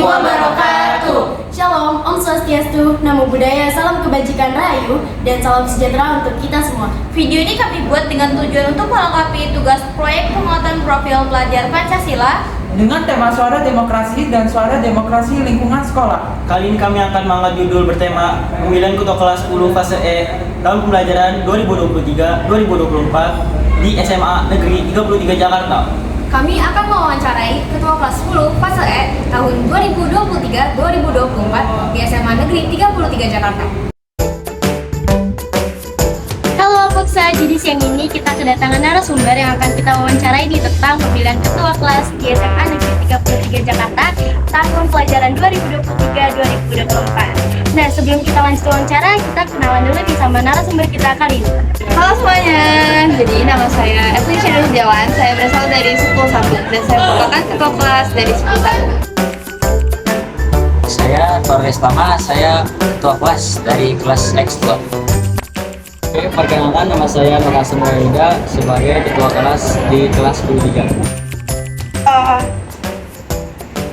wabarakatuh. Shalom, Om Swastiastu, Namo Buddhaya, salam kebajikan rahayu, dan salam sejahtera untuk kita semua. Video ini kami buat dengan tujuan untuk melengkapi tugas proyek penguatan profil pelajar Pancasila dengan tema suara demokrasi dan suara demokrasi lingkungan sekolah. Kali ini kami akan mengangkat judul bertema pemilihan ketua kelas 10 fase E tahun pembelajaran 2023-2024 di SMA Negeri 33 Jakarta. Kami akan mewawancarai Ketua Kelas 10 Fase E tahun 2023-2024 di SMA Negeri 33 Jakarta. Halo Puksa, jadi siang ini kita kedatangan narasumber yang akan kita wawancarai di tentang pemilihan ketua kelas di SMA Negeri 33 Jakarta tahun pelajaran 2023-2024. Nah, sebelum kita lanjut wawancara, kita kenalan dulu nih sama narasumber kita kali ini. Halo semuanya, jadi nama saya Evelyn Syarul Setiawan. Saya berasal dari Suku 1 dan saya merupakan ketua kelas dari Suku 1. Saya Torres Tama, saya ketua kelas dari kelas X2. Oke, perkenalkan nama saya Nur Hasan Wahyuda sebagai ketua kelas di kelas 23.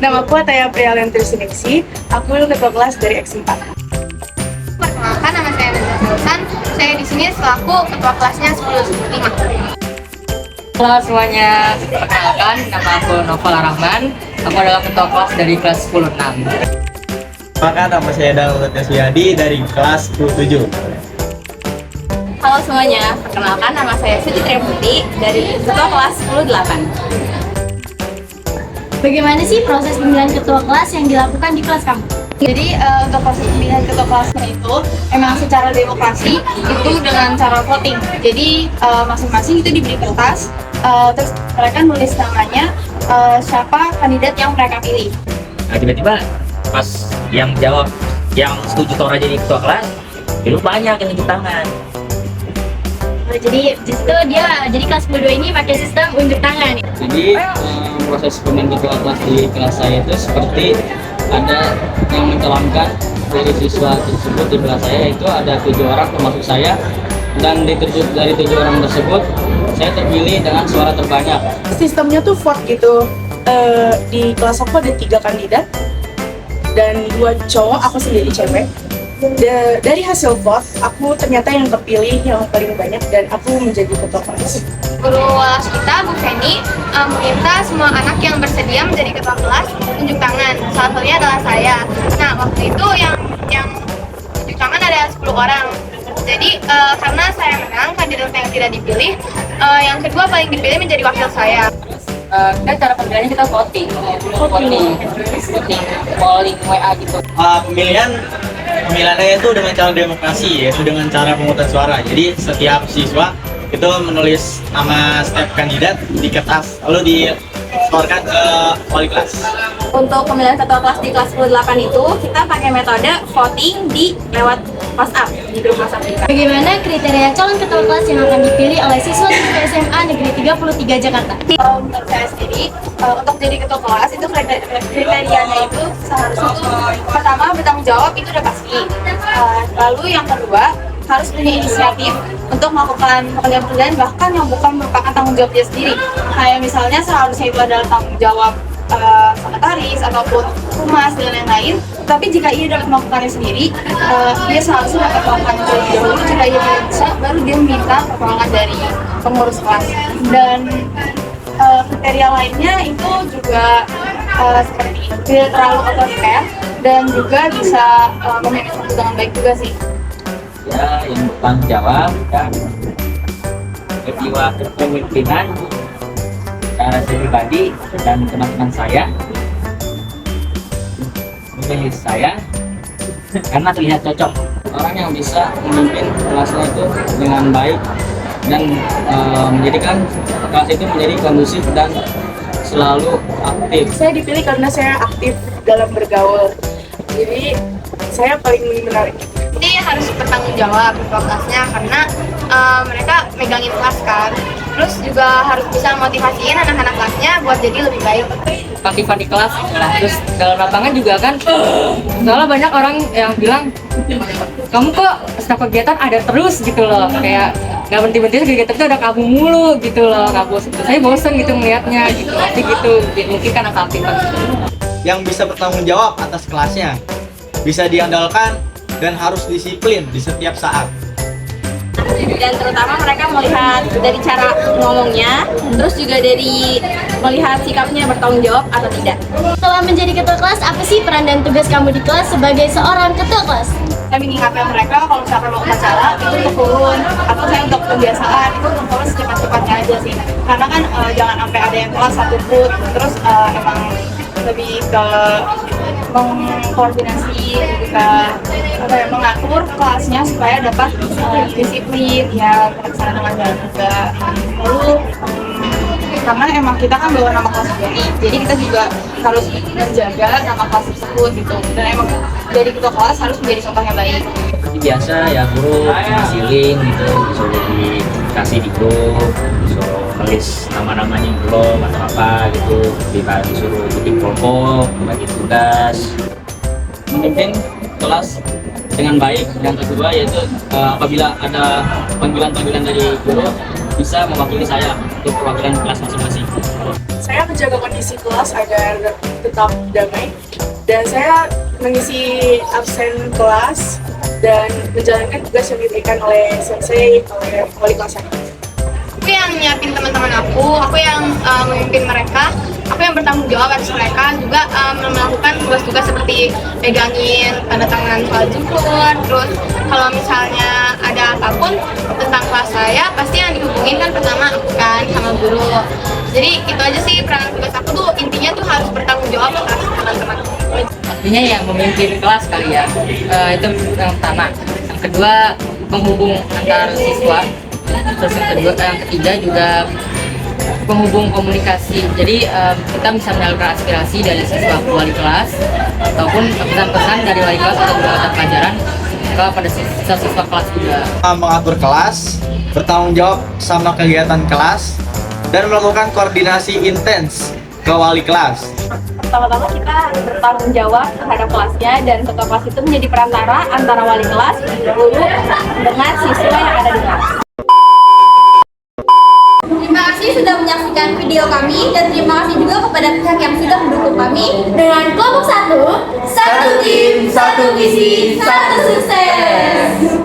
Namaku Ataya Priyalentir Siningsi, aku ketua kelas dari X4. Perkenalkan, nama saya Nazar Sultan. Saya di sini selaku ketua kelasnya 10-5. Halo semuanya, perkenalkan nama aku Noval Rahman, aku adalah ketua kelas dari kelas 10-6. Maka nama saya Daud Yasuyadi dari kelas 27. Halo semuanya, perkenalkan nama saya Suci Triaputi dari ketua kelas 10-8. Bagaimana sih proses pemilihan ketua kelas yang dilakukan di kelas kamu? Jadi untuk proses pemilihan ketua kelasnya itu emang secara demokrasi itu dengan cara voting. Jadi masing-masing itu diberi kertas, terus mereka nulis namanya siapa kandidat yang mereka pilih. Nah tiba-tiba pas yang jawab yang setuju Tora jadi ketua kelas, itu banyak yang tunjuk tangan. Jadi disitu dia jadi kelas 22 ini pakai sistem unjuk tangan. Jadi proses pemilihan ketua kelas di kelas saya itu seperti ada yang mencalonkan dari siswa tersebut di kelas saya, yaitu ada 7 orang termasuk saya, dan dari 7 orang tersebut saya terpilih dengan suara terbanyak. Sistemnya tuh vote gitu. Di kelas aku ada 3 kandidat dan 2 cowok, aku sendiri cewek. Dari hasil vote, aku ternyata yang terpilih yang paling banyak dan aku menjadi ketua kelas. Guru walas kita, Bu Feni, meminta semua anak yang bersedia menjadi ketua kelas tunjuk tangan. Salah satunya adalah saya. Nah, waktu itu yang tunjuk tangan ada 10 orang. Jadi karena saya menang, kandidat yang tidak dipilih, yang kedua paling dipilih menjadi wakil saya. Dan cara pemilihannya kita voting polling WA gitu. Pemilihannya itu dengan cara demokrasi, yaitu dengan cara pemungutan suara. Jadi setiap siswa itu menulis nama setiap kandidat di kertas, lalu disetorkan ke wali kelas. Untuk pemilihan ketua kelas di kelas 10-8 itu kita pakai metode voting di lewat WhatsApp, di grup WhatsApp kita. Bagaimana kriteria calon ketua kelas yang akan dipilih oleh siswa SMA Negeri 33 Jakarta? Menurut saya sendiri, untuk jadi ketua kelas itu kriterianya itu seharusnya itu pertama bertanggung jawab, itu udah pasti. Lalu yang kedua harus punya inisiatif untuk melakukan pekerjaan-pekerjaan bahkan yang bukan merupakan tanggung jawab dia sendiri. Kayak misalnya seharusnya itu adalah tanggung jawab sekretaris ataupun humas dan lain-lain. Tapi jika ia dapat melakukannya sendiri, dia seharusnya dapat melakukan terlebih dahulu. Jika ia tidak bisa, baru dia minta pertolongan dari pengurus kelas. Dan kriteria lainnya itu juga seperti tidak terlalu otoriter dan juga bisa memanage waktu dengan baik juga sih. Ya, yang bertanggung jawab dan berjiwa kepemimpinan secara pribadi dan teman-teman saya memilih saya karena terlihat cocok. Orang yang bisa memimpin kelasnya itu dengan baik dan menjadikan kelas itu menjadi kondusif dan selalu aktif. Saya dipilih karena saya aktif dalam bergaul. Jadi saya paling menarik. Jadi harus bertanggung jawab ketua kelasnya karena mereka megangin kelas kan. Terus juga harus bisa motivasiin anak-anak kelasnya buat jadi lebih baik. Aktifan di kelas lah. Terus dalam lapangan juga kan soalnya banyak orang yang bilang kamu kok setiap kegiatan ada terus gitu loh, kayak nggak berhenti kegiatan itu ada kamu mulu gitu loh, nggak bosan. Saya bosan gitu melihatnya gitu, pasti gitu. Mungkin karena keaktifan gitu. Yang bisa bertanggung jawab atas kelasnya, bisa diandalkan dan harus disiplin di setiap saat. Dan terutama mereka melihat dari cara ngomongnya, terus juga dari melihat sikapnya bertanggung jawab atau tidak. Setelah menjadi ketua kelas, apa sih peran dan tugas kamu di kelas sebagai seorang ketua kelas? Saya mengingatkan mereka kalau misalkan mau upacara itu untuk turun, atau saya untuk kebiasaan itu untuk turun secepat-cepatnya aja sih. Karena kan jangan sampai ada yang kelas satu put, terus emang lebih ke mengkoordinasi, lebih ke mengatur kelasnya supaya dapat disiplin ya terlaksana dengan baik juga. Lalu karena emang kita kan bawa nama kelas juga nih, jadi kita juga harus menjaga nama kelas tersebut gitu. Dan emang dari ketua kelas harus menjadi contoh yang baik. Seperti biasa ya guru ngasihin gitu, disuruh dikasih di grup, disuruh nulis nama-namanya belum atau apa gitu, disuruh bikin kelompok, bagi tugas, memimpin kelas dengan baik. Yang kedua yaitu apabila ada panggilan-panggilan dari guru bisa mewakili saya untuk perwakilan kelas masing-masing. Saya menjaga kondisi kelas agar tetap damai, dan saya mengisi absen kelas dan menjalankan tugas yang diberikan oleh sensei, oleh wali kelas saya. Aku yang nyiapin teman-teman aku yang memimpin mereka, aku yang bertanggung jawab atas mereka, juga melakukan tugas-tugas seperti pegangin tanda tangan soal syukur. Terus kalau misalnya ada apapun tentang kelas saya, pasti yang dihubungin kan pertama aku kan sama guru. Jadi itu aja sih peran tugas aku tuh, intinya tuh harus bertanggung jawab atas teman-teman. Artinya yang memimpin kelas kali ya, itu yang pertama. Yang kedua, penghubung antar siswa. Terus yang ketiga juga penghubung komunikasi. Jadi kita bisa menyalurkan aspirasi dari siswa ke wali kelas, ataupun pesan-pesan dari wali kelas atau guru mata pelajaran kepada siswa kelas juga. Mengatur kelas, bertanggung jawab sama kegiatan kelas, dan melakukan koordinasi intens ke wali kelas. Pertama-tama kita bertanggung jawab terhadap kelasnya, dan ketua kelas itu menjadi perantara antara wali kelas, guru, dengan siswa yang ada di kelas. Terima kasih sudah menyaksikan video kami, dan terima kasih juga kepada pihak yang sudah mendukung kami dengan kelompok 1, satu tim, satu visi, satu sukses.